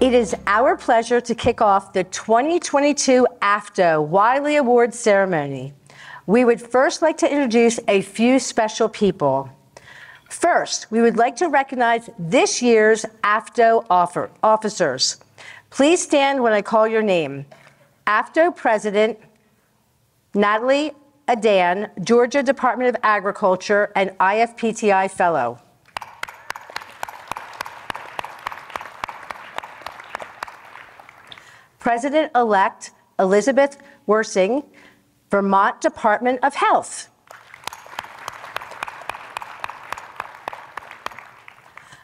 It is our pleasure to kick off the 2022 AFTO Wiley Awards ceremony. We would first like to introduce a few special people. First, we would like to recognize this year's AFTO officers. Please stand when I call your name. AFTO President Natalie Adan, Georgia Department of Agriculture and IFPTI Fellow. President-elect Elizabeth Wersing, Vermont Department of Health.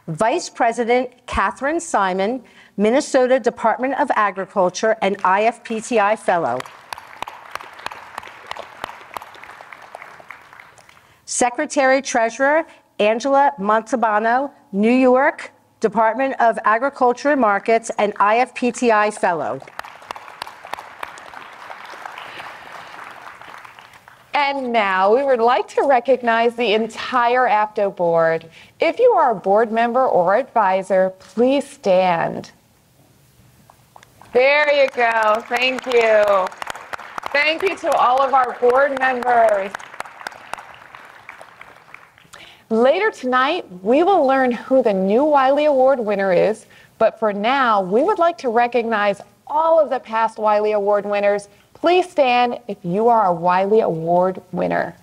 Vice President Catherine Simon, Minnesota Department of Agriculture and IFPTI Fellow. Secretary-Treasurer Angela Montalbano, New York Department of Agriculture and Markets and IFPTI Fellow. And now we would like to recognize the entire AFTO board. If you are a board member or advisor, please stand. There you go. Thank you. Thank you to all of our board members. Later tonight, we will learn who the new Wiley Award winner is, but for now, we would like to recognize all of the past Wiley Award winners. Please stand if you are a Wiley Award winner.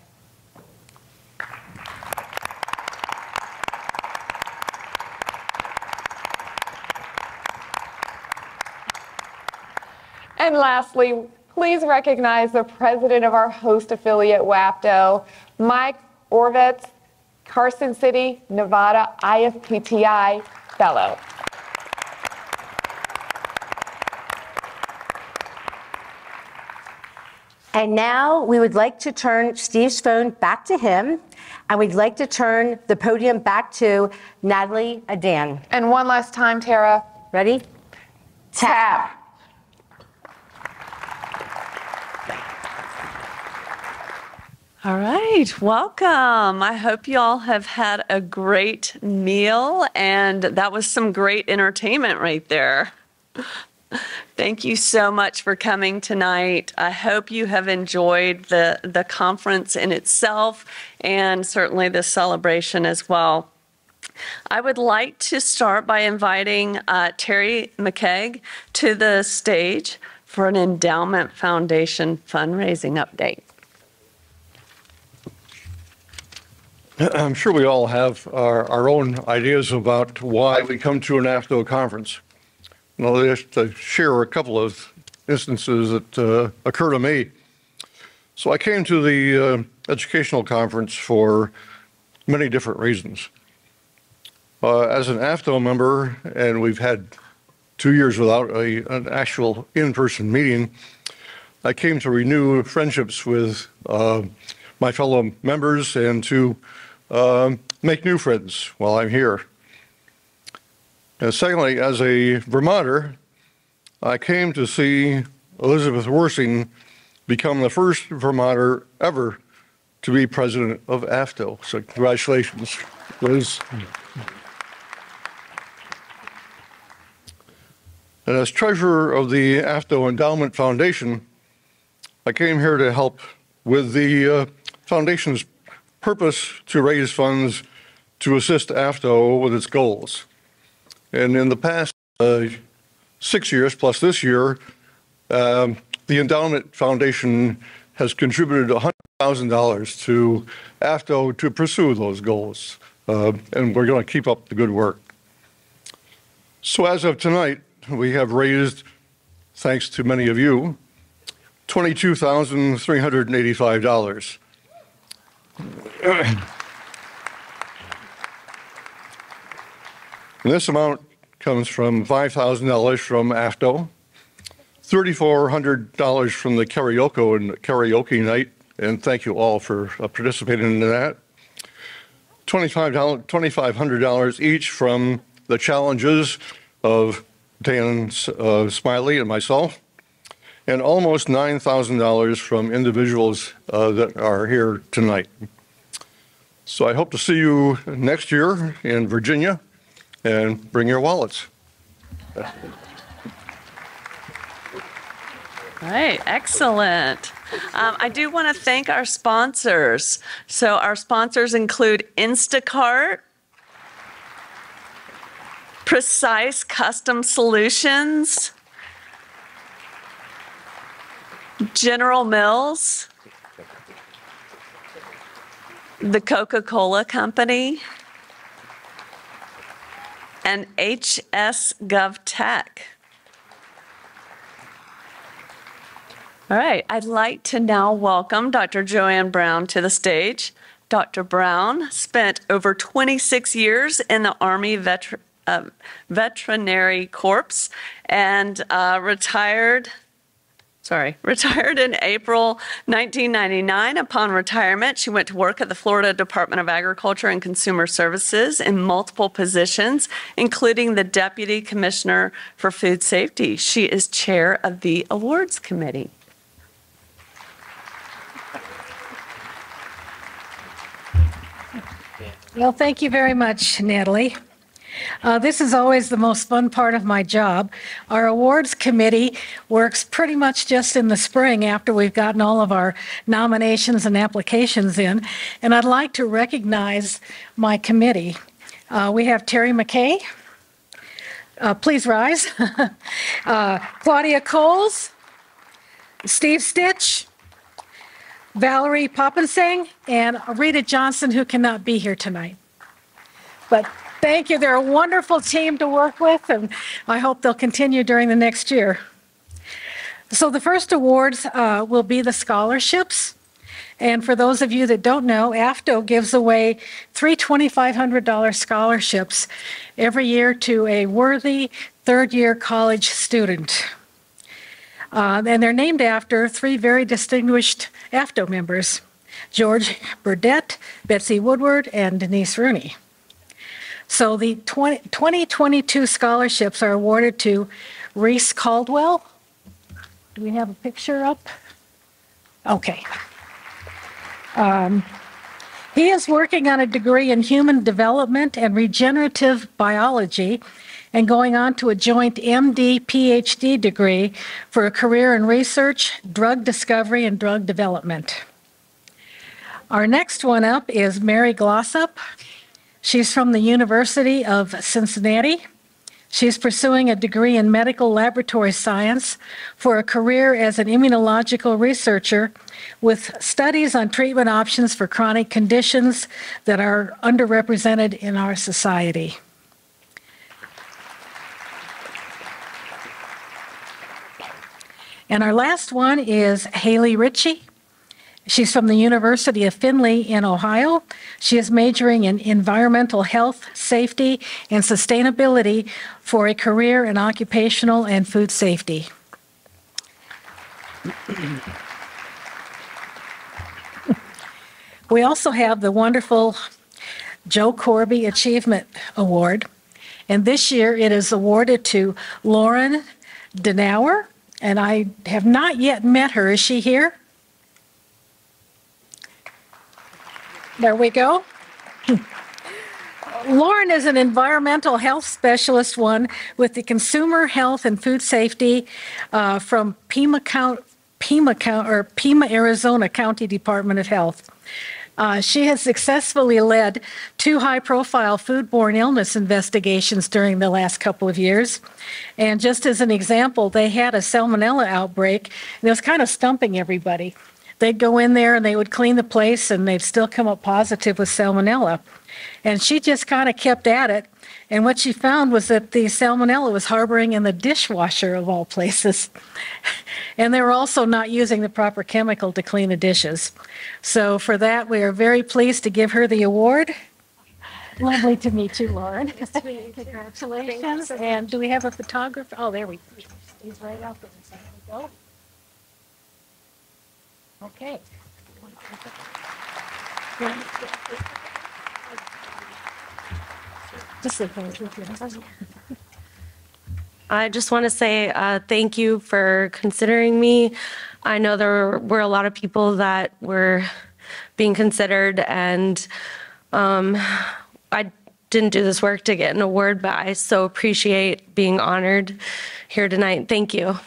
And lastly, please recognize the president of our host affiliate, WAPTO, Mike Orvetz, Carson City, Nevada IFPTI Fellow. And now we would like to turn Steve's phone back to him, and we'd like to turn the podium back to Natalie Adan. And one last time, Tara. Ready? Tap. All right, welcome. I hope you all have had a great meal, and that was some great entertainment right there. Thank you so much for coming tonight. I hope you have enjoyed the conference in itself and certainly the celebration as well. I would like to start by inviting Terry McKeag to the stage for an Endowment Foundation fundraising update. I'm sure we all have our own ideas about why we come to an AFTO conference. And I'll just share a couple of instances that occur to me. So I came to the educational conference for many different reasons. As an AFTO member, and we've had 2 years without an actual in-person meeting, I came to renew friendships with my fellow members and to make new friends while I'm here. And secondly, as a Vermonter, I came to see Elizabeth Wersing become the first Vermonter ever to be president of AFTO. So congratulations, Liz. And as treasurer of the AFTO Endowment Foundation, I came here to help with the foundation's purpose to raise funds to assist AFTO with its goals. And in the past 6 years, plus this year, the Endowment Foundation has contributed $100,000 to AFTO to pursue those goals. And we're going to keep up the good work. So as of tonight, we have raised, thanks to many of you, $22,385. And this amount comes from $5,000 from AFTO, $3,400 from the karaoke night, and thank you all for participating in that. $2,500 each from the challenges of Dan Smiley and myself, and almost $9,000 from individuals that are here tonight. So I hope to see you next year in Virginia, and bring your wallets. All right, excellent. I do want to thank our sponsors. So our sponsors include Instacart, Precise Custom Solutions, General Mills, the Coca-Cola Company, and HS GovTech. All right, I'd like to now welcome Dr. Joanne Brown to the stage. Dr. Brown spent over 26 years in the Army Veterinary Corps and retired in April 1999. Upon retirement, she went to work at the Florida Department of Agriculture and Consumer Services in multiple positions, including the Deputy Commissioner for Food Safety. She is chair of the Awards Committee. Well, thank you very much, Natalie. This is always the most fun part of my job. Our awards committee works pretty much just in the spring after we've gotten all of our nominations and applications in. And I'd like to recognize my committee. We have Terry McKay. Please rise. Claudia Coles, Steve Stitch, Valerie Poppensing, and Rita Johnson, who cannot be here tonight. But thank you. They're a wonderful team to work with, and I hope they'll continue during the next year. So the first awards will be the scholarships. And for those of you that don't know, AFTO gives away 3 $2,500 scholarships every year to a worthy third-year college student. And they're named after 3 very distinguished AFTO members, George Burdett, Betsy Woodward, and Denise Rooney. So the 2022 scholarships are awarded to Reese Caldwell. Do we have a picture up? Okay. He is working on a degree in human development and regenerative biology and going on to a joint MD PhD degree for a career in research, drug discovery, and drug development. Our next one up is Mary Glossop. She's from the University of Cincinnati. She's pursuing a degree in medical laboratory science for a career as an immunological researcher with studies on treatment options for chronic conditions that are underrepresented in our society. And our last one is Haley Ritchie. She's from the University of Findlay in Ohio. She is majoring in environmental health, safety, and sustainability for a career in occupational and food safety. We also have the wonderful Joe Corby Achievement Award. And this year it is awarded to Lauren Denauer. And I have not yet met her. Is she here? There we go. Lauren is an environmental health specialist with the Consumer Health and Food Safety from Pima, Arizona County Department of Health. She has successfully led 2 high-profile foodborne illness investigations during the last couple of years. And just as an example, they had a salmonella outbreak, and it was kind of stumping everybody. They'd go in there and they would clean the place, and they'd still come up positive with salmonella. And she just kind of kept at it. And what she found was that the salmonella was harboring in the dishwasher of all places. And they were also not using the proper chemical to clean the dishes. So for that, we are very pleased to give her the award. Lovely to meet you, Lauren. Congratulations. And do we have a photographer? Oh, there we go. He's right out there. There we go. Okay. I just want to say thank you for considering me. I know there were a lot of people that were being considered, and I didn't do this work to get an award, but I so appreciate being honored here tonight. Thank you.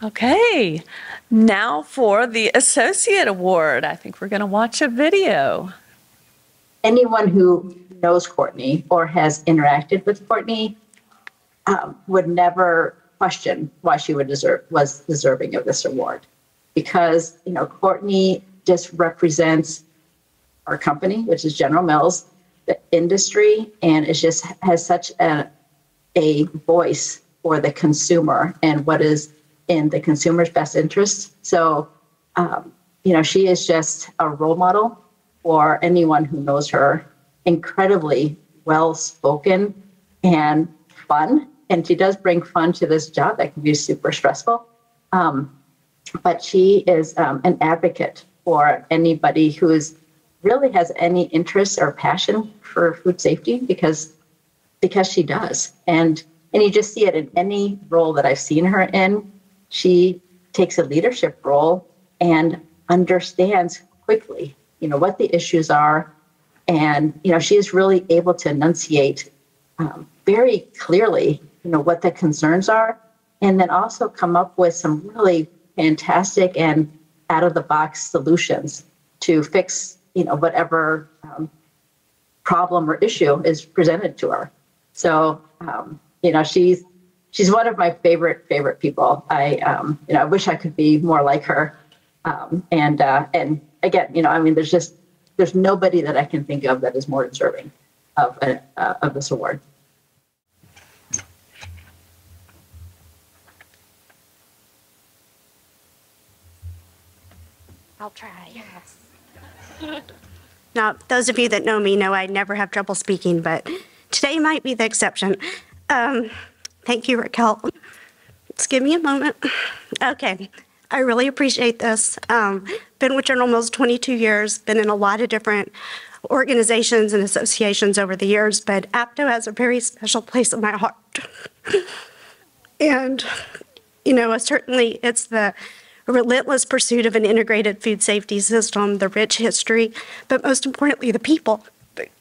Okay, now for the Associate Award. I think we're going to watch a video. Anyone who knows Courtney or has interacted with Courtney would never question why she was deserving of this award, because Courtney just represents our company, which is General Mills, the industry, and it just has such a voice for the consumer and what is in the consumer's best interest. So, she is just a role model for anyone who knows her. Incredibly well-spoken and fun. And she does bring fun to this job that can be super stressful. But she is an advocate for anybody who really has any interest or passion for food safety, because she does. And you just see it in any role that I've seen her in. She takes a leadership role and understands quickly, what the issues are. And, she is really able to enunciate very clearly, what the concerns are, and then also come up with some really fantastic and out-of-the-box solutions to fix, whatever problem or issue is presented to her. So, she's one of my favorite people. I wish I could be more like her. And again, there's nobody that I can think of that is more deserving of this award. I'll try. Yes. Now, those of you that know me know I never have trouble speaking, but today might be the exception. Thank you, Raquel. Just give me a moment. Okay. I really appreciate this. Been with General Mills 22 years, been in a lot of different organizations and associations over the years, but APTO has a very special place in my heart. And, certainly it's the relentless pursuit of an integrated food safety system, the rich history, but most importantly, the people,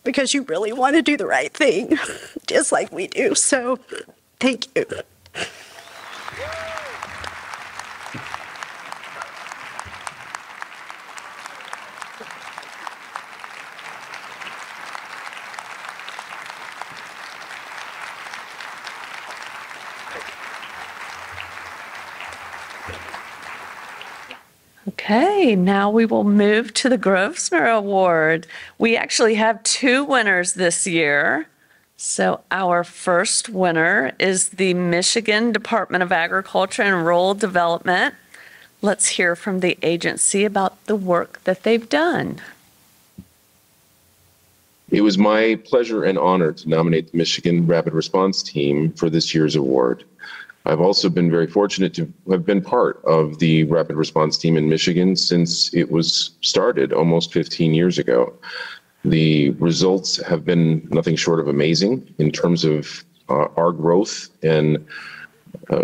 because you really want to do the right thing, just like we do. So, thank you. Okay, now we will move to the Grosvenor Award. We actually have 2 winners this year. So our first winner is the Michigan Department of Agriculture and Rural Development. Let's hear from the agency about the work that they've done. It was my pleasure and honor to nominate the Michigan Rapid Response Team for this year's award. I've also been very fortunate to have been part of the Rapid Response Team in Michigan since it was started almost 15 years ago. The results have been nothing short of amazing in terms of our growth and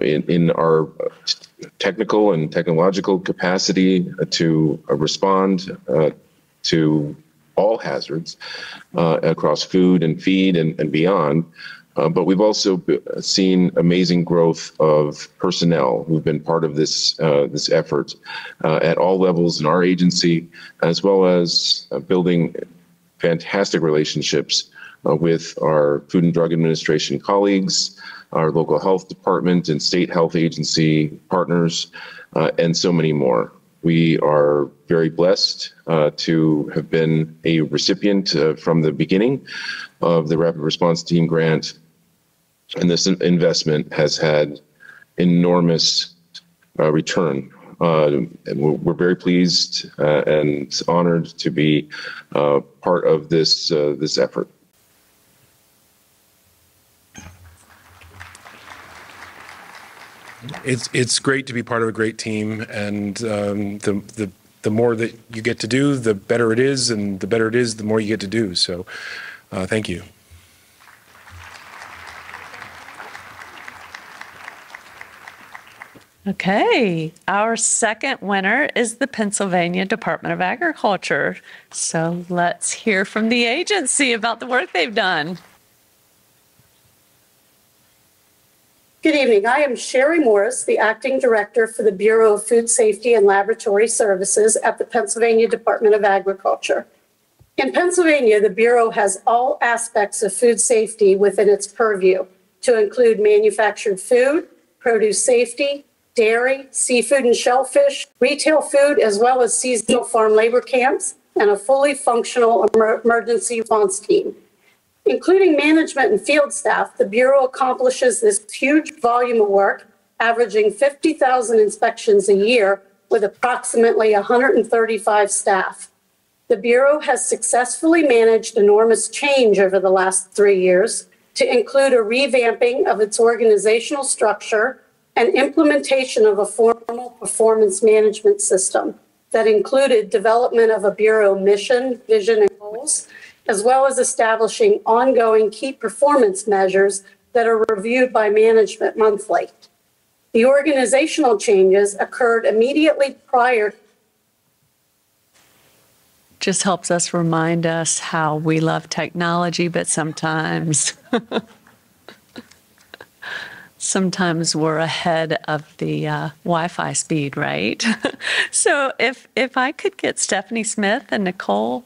in our technical and technological capacity to respond to all hazards across food and feed and beyond. But we've also seen amazing growth of personnel who've been part of this effort at all levels in our agency, as well as building fantastic relationships with our Food and Drug Administration colleagues, our local health department and state health agency partners, and so many more. We are very blessed to have been a recipient from the beginning of the Rapid Response Team grant. And this investment has had enormous return. And we're very pleased and honored to be part of this effort. It's great to be part of a great team, and the more that you get to do, the better it is, and the better it is, the more you get to do. So, thank you. Okay, our second winner is the Pennsylvania Department of Agriculture. So let's hear from the agency about the work they've done. Good evening. I am Sherry Morris, the Acting Director for the Bureau of Food Safety and Laboratory Services at the Pennsylvania Department of Agriculture. In Pennsylvania, the Bureau has all aspects of food safety within its purview, to include manufactured food, produce safety, dairy, seafood and shellfish, retail food, as well as seasonal farm labor camps, and a fully functional emergency response team. Including management and field staff, the Bureau accomplishes this huge volume of work, averaging 50,000 inspections a year with approximately 135 staff. The Bureau has successfully managed enormous change over the last 3 years to include a revamping of its organizational structure and implementation of a formal performance management system that included development of a Bureau mission, vision, and goals, as well as establishing ongoing key performance measures that are reviewed by management monthly. The organizational changes occurred immediately prior. Just helps us remind us how we love technology, but sometimes we're ahead of the Wi-Fi speed, right? So if I could get Stephanie Smith and Nicole,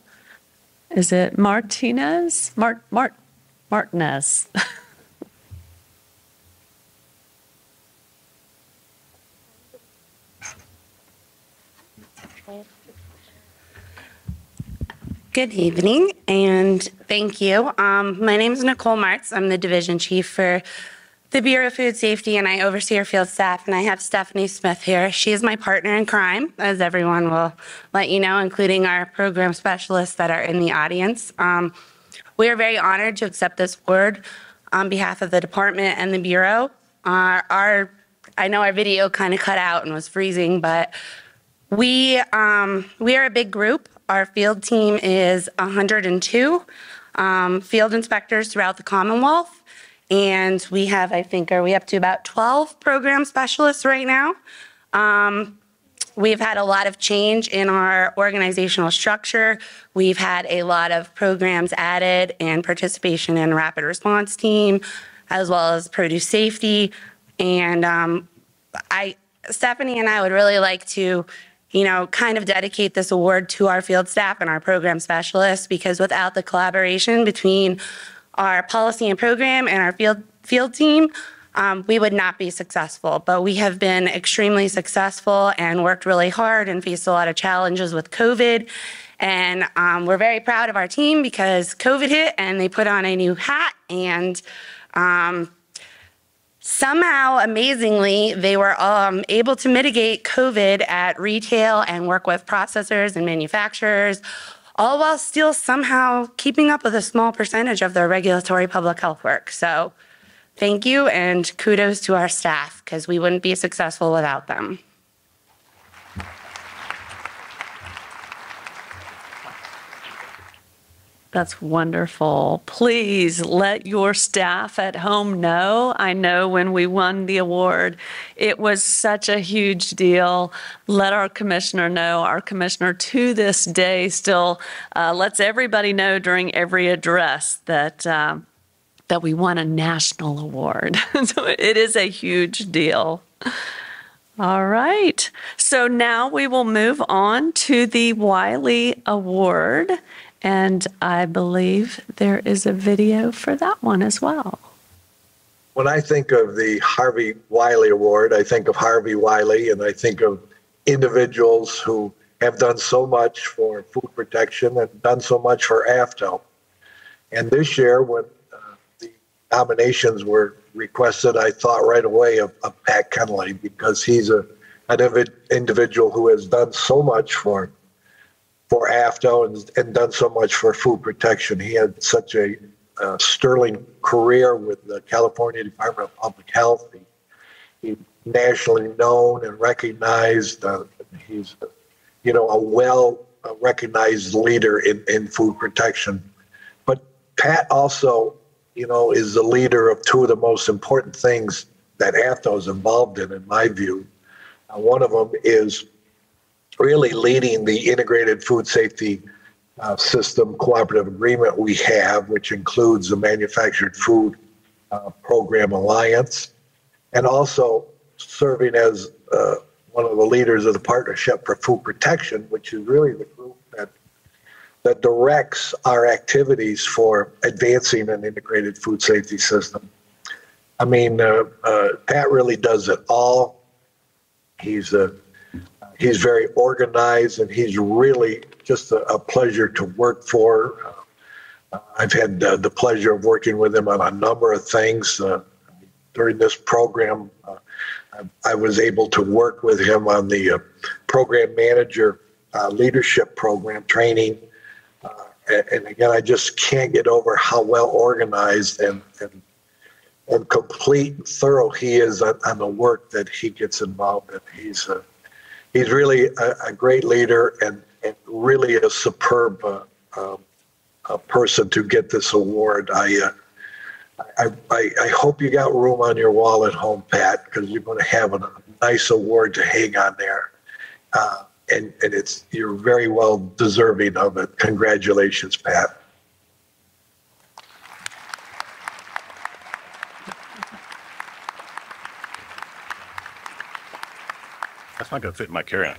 is it Martinez? Martinez. Good evening, and thank you. My name is Nicole Martz. I'm the division chief for the Bureau of Food Safety, and I oversee our field staff, and I have Stephanie Smith here. She is my partner in crime, as everyone will let you know, including our program specialists that are in the audience. We are very honored to accept this award on behalf of the department and the Bureau. I know our video kind of cut out and was freezing, but we are a big group. Our field team is 102 field inspectors throughout the Commonwealth. And we have, I think, are we up to about 12 program specialists right now? We've had a lot of change in our organizational structure. We've had a lot of programs added and participation in rapid response team, as well as produce safety. And Stephanie and I would really like to kind of dedicate this award to our field staff and our program specialists, because without the collaboration between our policy and program and our field team, we would not be successful. But we have been extremely successful and worked really hard and faced a lot of challenges with COVID. And we're very proud of our team because COVID hit and they put on a new hat, and somehow, amazingly, they were able to mitigate COVID at retail and work with processors and manufacturers, all while still somehow keeping up with a small percentage of their regulatory public health work. So thank you, and kudos to our staff, because we wouldn't be successful without them. That's wonderful. Please let your staff at home know. I know when we won the award, it was such a huge deal. Let our commissioner know. Our commissioner to this day still lets everybody know during every address that we won a national award. So it is a huge deal. All right. So now we will move on to the Wiley Award. And I believe there is a video for that one as well. When I think of the Harvey Wiley Award, I think of Harvey Wiley, and I think of individuals who have done so much for food protection and done so much for AFTO. And this year, when the nominations were requested, I thought right away of Pat Kenley, because he's an individual who has done so much for AFTO and done so much for food protection. He had such a sterling career with the California Department of Public Health. He's nationally known and recognized. He's, a well-recognized leader in food protection. But Pat also, is the leader of two of the most important things that AFTO is involved in my view. One of them is really leading the integrated food safety system cooperative agreement we have, which includes the Manufactured Food Program Alliance. and also serving as one of the leaders of the Partnership for Food Protection, which is really the group that directs our activities for advancing an integrated food safety system. I mean, Pat really does it all. He's very organized, and he's really just a pleasure to work for. I've had the pleasure of working with him on a number of things. During this program, I was able to work with him on the program manager leadership program training. And again, I just can't get over how well organized and complete and thorough he is on the work that he gets involved in. He's really a great leader and really a superb person to get this award. I hope you got room on your wall at home, Pat, because you're going to have a nice award to hang on there. And you're very well deserving of it. Congratulations, Pat. That's not going to fit in my carry-on.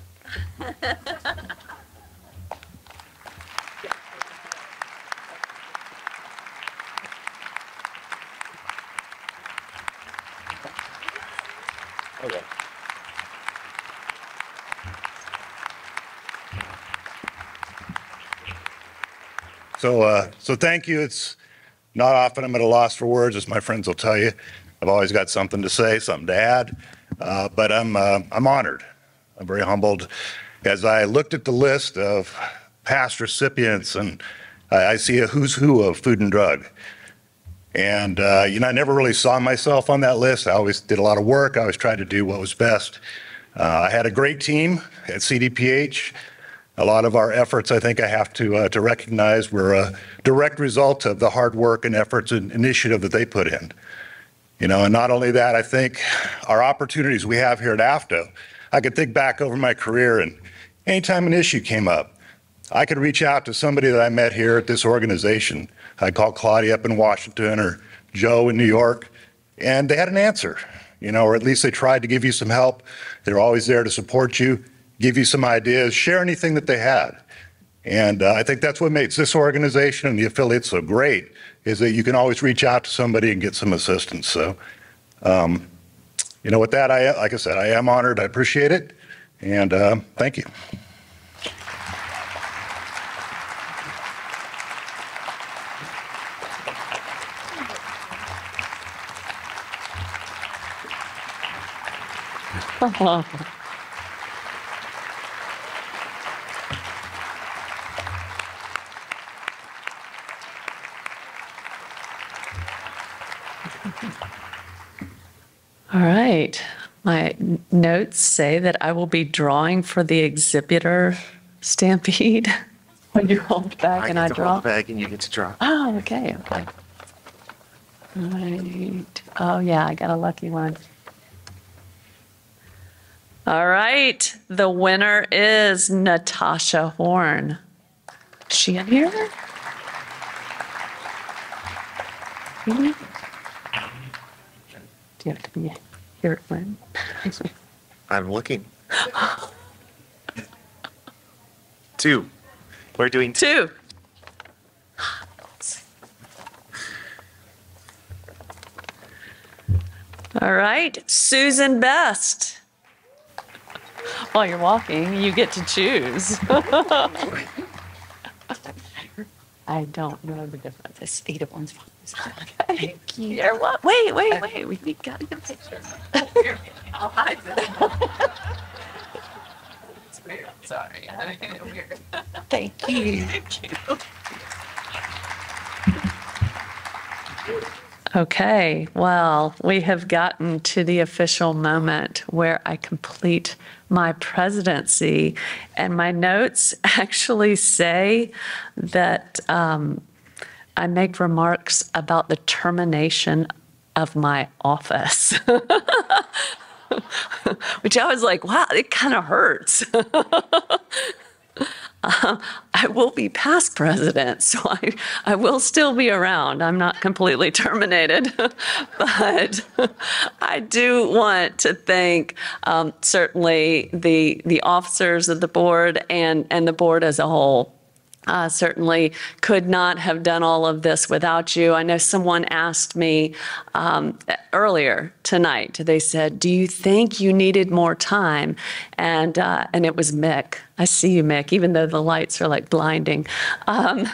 Okay. So thank you. It's not often I'm at a loss for words, as my friends will tell you. I've always got something to say, something to add, but I'm honored. I'm very humbled. As I looked at the list of past recipients, and I see a who's who of food and drug. And, I never really saw myself on that list. I always did a lot of work. I always tried to do what was best. I had a great team at CDPH. A lot of our efforts, I think I have to recognize, were a direct result of the hard work and efforts and initiative that they put in. And not only that, I think our opportunities we have here at AFTO, I could think back over my career, and anytime an issue came up, I could reach out to somebody that I met here at this organization. I'd call Claudia up in Washington or Joe in New York, and they had an answer, or at least they tried to give you some help. They're always there to support you, give you some ideas, share anything that they had. And I think that's what makes this organization and the affiliates so great, is that you can always reach out to somebody and get some assistance. So, with that, like I said, I am honored. I appreciate it. And thank you. All right. My notes say that I will be drawing for the exhibitor stampede. When you hold back and I draw? Hold back and you get to draw. Oh, okay. All right. Oh, yeah, I got a lucky one. All right. The winner is Natasha Horn. Is she in here? Really? Do you have to be here, Lynn? I'm looking. 2. We're doing 2. All right, Susan Best. While you're walking, you get to choose. I don't know the difference. It's 8 of 1's fine. Okay. Thank you. You're what? Wait. We got to get a picture. I'll hide it. It's weird. Sorry. I made it weird. Thank you. Okay, well, we have gotten to the official moment where I complete my presidency, and my notes actually say that I make remarks about the termination of my office, which I was like, wow, it kind of hurts. I I will be past president, so I will still be around. I'm not completely terminated, but I do want to thank certainly the officers of the board and the board as a whole. Certainly could not have done all of this without you. I know someone asked me earlier tonight, they said, do you think you needed more time? And it was Mick. I see you, Mick, even though the lights are like blinding. And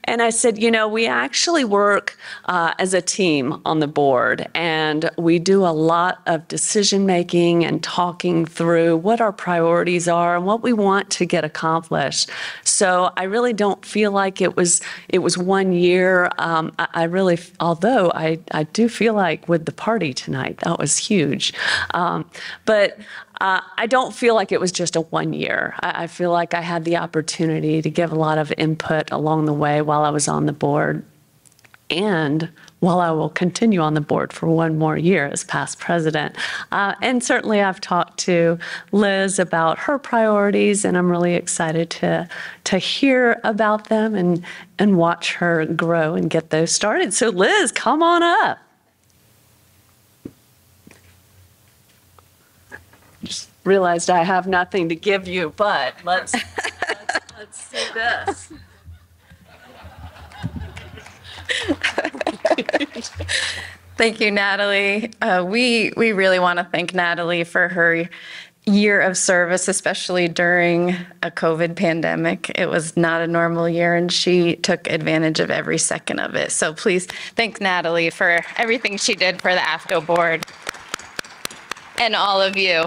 I said, you know, we actually work as a team on the board, and we do a lot of decision making and talking through what our priorities are and what we want to get accomplished. So I really don't feel like it was 1 year. I really, although I do feel like with the party tonight, that was huge. But I don't feel like it was just a 1 year. I feel like I had the opportunity to give a lot of input along the way while I was on the board, and while I will continue on the board for 1 more year as past president. And certainly I've talked to Liz about her priorities, and I'm really excited to hear about them and watch her grow and get those started. So Liz, come on up. Just realized I have nothing to give you, but let's see this. Thank you, Natalie. We really want to thank Natalie for her year of service, especially during a COVID pandemic. It was not a normal year, and she took advantage of every second of it. So please thank Natalie for everything she did for the AFTO board and all of you.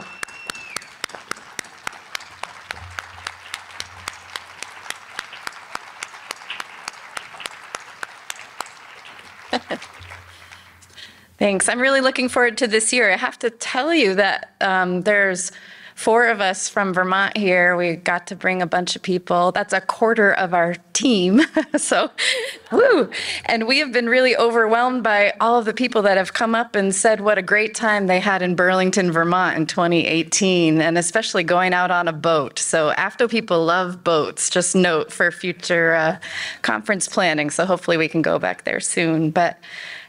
Thanks. I'm really looking forward to this year. I have to tell you that there's 4 of us from Vermont here. We got to bring a bunch of people. That's a quarter of our team. So, woo! And we have been really overwhelmed by all of the people that have come up and said what a great time they had in Burlington, Vermont in 2018, and especially going out on a boat. So AFTO people love boats, just note for future conference planning. So hopefully we can go back there soon. But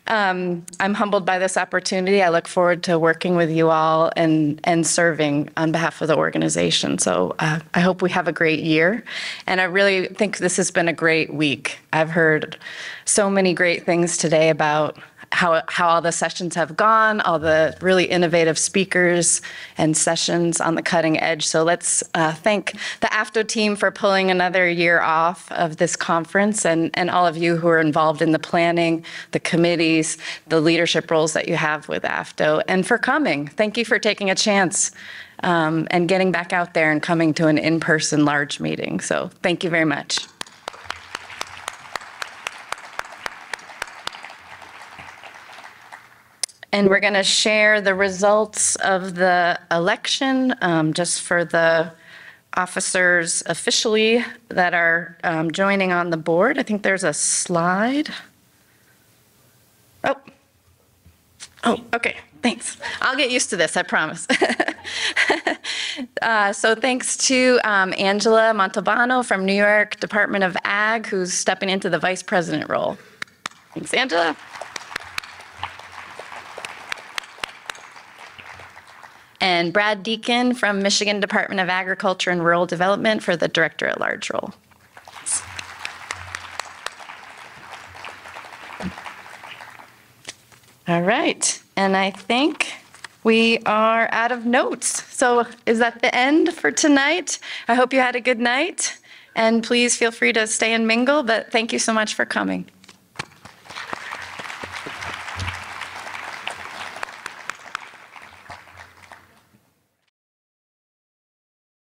I'm humbled by this opportunity. I look forward to working with you all and serving on behalf of the organization. So I hope we have a great year. And I really think this has been a great week. I've heard so many great things today about how all the sessions have gone, all the really innovative speakers and sessions on the cutting edge. So let's thank the AFTO team for pulling another year off of this conference, and all of you who are involved in the planning, the committees, the leadership roles that you have with AFTO, and for coming. Thank you for taking a chance and getting back out there and coming to an in-person large meeting. So thank you very much. And we're going to share the results of the election just for the officers officially that are joining on the board. I think there's a slide. Oh, okay, thanks. I'll get used to this, I promise. So thanks to Angela Montalbano from New York Department of Ag, who's stepping into the vice president role. Thanks, Angela. And Brad Deacon from Michigan Department of Agriculture and Rural Development for the Director at Large role. All right, and I think we are out of notes. So is that the end for tonight? I hope you had a good night, and please feel free to stay and mingle, but thank you so much for coming.